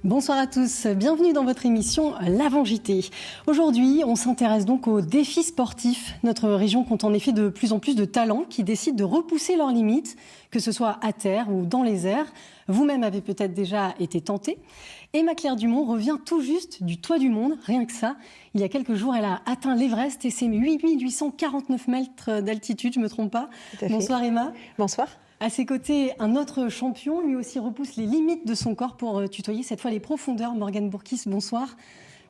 Bonsoir à tous, bienvenue dans votre émission L'Avant JT. Aujourd'hui, on s'intéresse donc aux défis sportifs. Notre région compte en effet de plus en plus de talents qui décident de repousser leurs limites, que ce soit à terre ou dans les airs. Vous-même avez peut-être déjà été tenté. Emma Claire Dumont revient tout juste du toit du monde, rien que ça. Il y a quelques jours, elle a atteint l'Everest et ses 8849 mètres d'altitude, je ne me trompe pas. Bonsoir Emma. Bonsoir. À ses côtés, un autre champion, lui aussi repousse les limites de son corps pour tutoyer cette fois les profondeurs. Morgane Bourkis, bonsoir.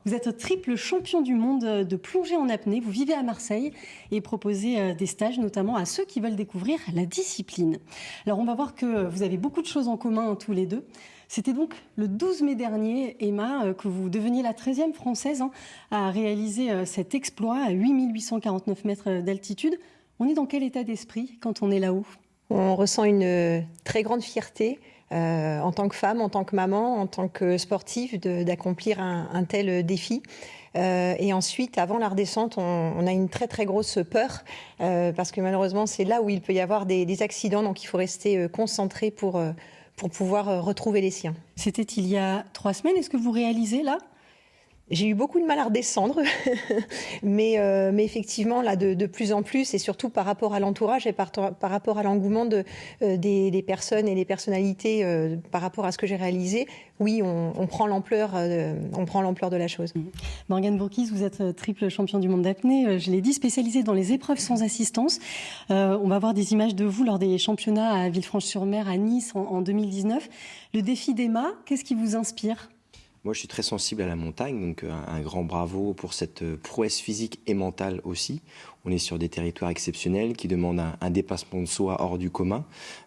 Vous êtes triple champion du monde de plongée en apnée. Vous vivez à Marseille et proposez des stages notamment à ceux qui veulent découvrir la discipline. Alors on va voir que vous avez beaucoup de choses en commun tous les deux. C'était donc le 12 mai dernier, Emma, que vous deveniez la 13e française à réaliser cet exploit à 8849 mètres d'altitude. On est dans quel état d'esprit quand on est là-haut ? On ressent une très grande fierté en tant que femme, en tant que maman, en tant que sportive d'accomplir un tel défi. Et ensuite, avant la redescente, on a une très très grosse peur parce que malheureusement, c'est là où il peut y avoir des accidents. Donc il faut rester concentré pour pouvoir retrouver les siens. C'était il y a 3 semaines. Est-ce que vous réalisez là ? J'ai eu beaucoup de mal à redescendre, mais effectivement, là, de plus en plus, et surtout par rapport à l'entourage et par rapport à l'engouement des personnes et des personnalités par rapport à ce que j'ai réalisé, oui, on prend l'ampleur de la chose. Morgane Bourkis, vous êtes triple champion du monde d'apnée, je l'ai dit, spécialisée dans les épreuves sans assistance. On va voir des images de vous lors des championnats à Villefranche-sur-Mer, à Nice en 2019. Le défi d'Emma, qu'est-ce qui vous inspire ? Moi, je suis très sensible à la montagne, donc un grand bravo pour cette prouesse physique et mentale aussi. On est sur des territoires exceptionnels qui demandent un dépassement de soi hors du commun.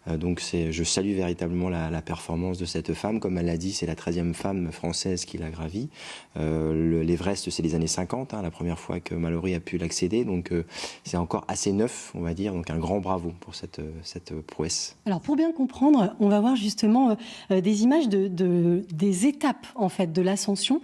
Donc je salue véritablement la performance de cette femme. Comme elle l'a dit, c'est la 13e femme française qui l'a gravie. L'Everest, c'est les années 50, la première fois que Mallory a pu l'accéder. Donc c'est encore assez neuf, on va dire. Donc un grand bravo pour cette prouesse. Alors pour bien comprendre, on va voir justement des images des étapes en fait de l'ascension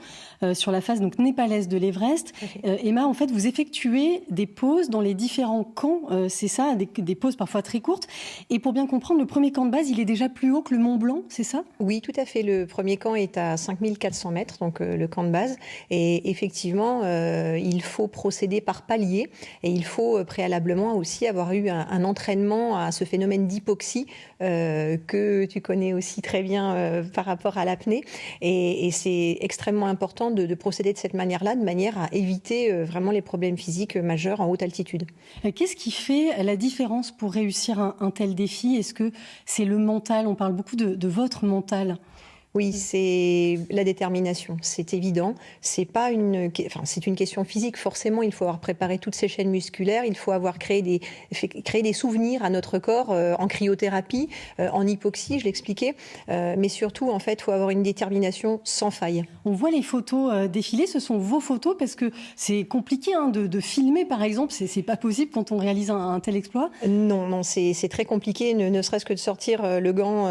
sur la face donc népalaise de l'Everest. Okay. Emma, en fait, vous effectuez des pauses dans les différents camps, c'est ça, des pauses parfois très courtes. Et pour bien comprendre, le premier camp de base, il est déjà plus haut que le Mont Blanc, c'est ça ? Oui, tout à fait. Le premier camp est à 5400 mètres, donc le camp de base. Et effectivement, il faut procéder par paliers. Et il faut préalablement aussi avoir eu un entraînement à ce phénomène d'hypoxie que tu connais aussi très bien par rapport à l'apnée. Et c'est extrêmement important de procéder de cette manière-là, de manière à éviter vraiment les problèmes physiques majeurs en haute altitude. Qu'est-ce qui fait la différence pour réussir un tel défi ? Est-ce que c'est le mental ? On parle beaucoup de votre mental. Oui, c'est la détermination, c'est évident. C'est une question physique. Forcément, il faut avoir préparé toutes ces chaînes musculaires. Il faut avoir créé des souvenirs à notre corps en cryothérapie, en hypoxie, je l'expliquais. Mais surtout, en fait, il faut avoir une détermination sans faille. On voit les photos défiler. Ce sont vos photos parce que c'est compliqué de filmer, par exemple. C'est pas possible quand on réalise un tel exploit. Non, c'est très compliqué. Ne serait-ce que de sortir le gant,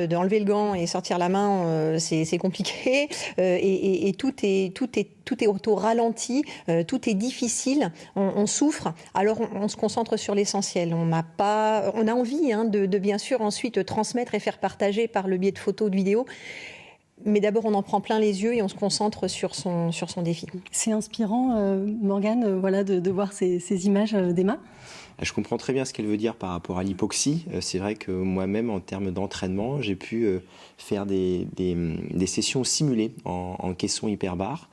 d'enlever le gant et sortir la main. C'est compliqué et tout est auto-ralenti, tout est difficile, on souffre, alors on se concentre sur l'essentiel. On a envie de bien sûr ensuite transmettre et faire partager par le biais de photos, de vidéos, mais d'abord on en prend plein les yeux et on se concentre sur son défi. C'est inspirant, Morgane, de voir ces images d'Emma. Je comprends très bien ce qu'elle veut dire par rapport à l'hypoxie. C'est vrai que moi-même, en termes d'entraînement, j'ai pu faire des sessions simulées en caisson hyperbare,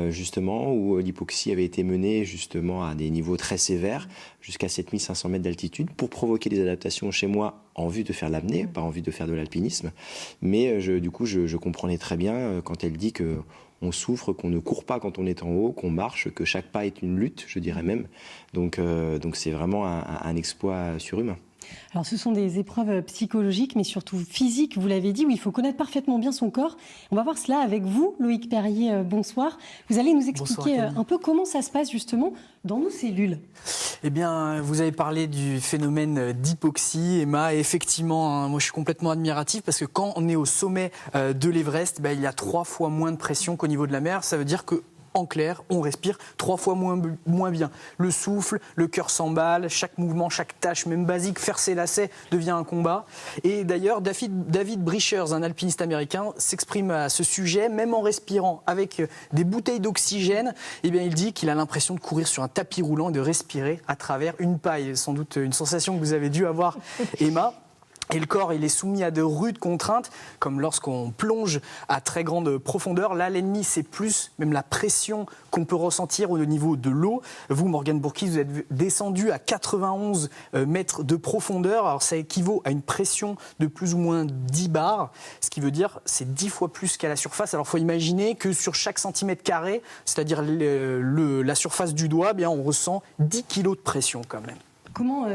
justement, où l'hypoxie avait été menée justement à des niveaux très sévères, jusqu'à 7500 mètres d'altitude, pour provoquer des adaptations chez moi en vue de faire de l'apnée, pas en vue de faire de l'alpinisme. Mais du coup, je comprenais très bien quand elle dit que on souffre, qu'on ne court pas quand on est en haut, qu'on marche, que chaque pas est une lutte, je dirais même. Donc c'est vraiment un exploit surhumain. Alors ce sont des épreuves psychologiques, mais surtout physiques, vous l'avez dit, où il faut connaître parfaitement bien son corps. On va voir cela avec vous, Loïc Perrier, bonsoir. Vous allez nous expliquer un peu comment ça se passe justement dans nos cellules. Eh bien, vous avez parlé du phénomène d'hypoxie, Emma, et effectivement, moi je suis complètement admiratif parce que quand on est au sommet de l'Everest, il y a 3 fois moins de pression qu'au niveau de la mer. Ça veut dire que en clair, on respire 3 fois moins bien. Le souffle, le cœur s'emballe, chaque mouvement, chaque tâche, même basique, faire ses lacets devient un combat. Et d'ailleurs, David Brichers, un alpiniste américain, s'exprime à ce sujet, même en respirant avec des bouteilles d'oxygène, eh bien, il dit qu'il a l'impression de courir sur un tapis roulant et de respirer à travers une paille. Sans doute une sensation que vous avez dû avoir, Emma. Et le corps, il est soumis à de rudes contraintes, comme lorsqu'on plonge à très grande profondeur. Là, l'ennemi, c'est plus même la pression qu'on peut ressentir au niveau de l'eau. Vous, Morgane Bourkis, vous êtes descendu à 91 mètres de profondeur. Alors, ça équivaut à une pression de plus ou moins 10 bars, ce qui veut dire c'est 10 fois plus qu'à la surface. Alors, il faut imaginer que sur chaque centimètre carré, c'est-à-dire la surface du doigt, eh bien, on ressent 10 kilos de pression quand même. Comment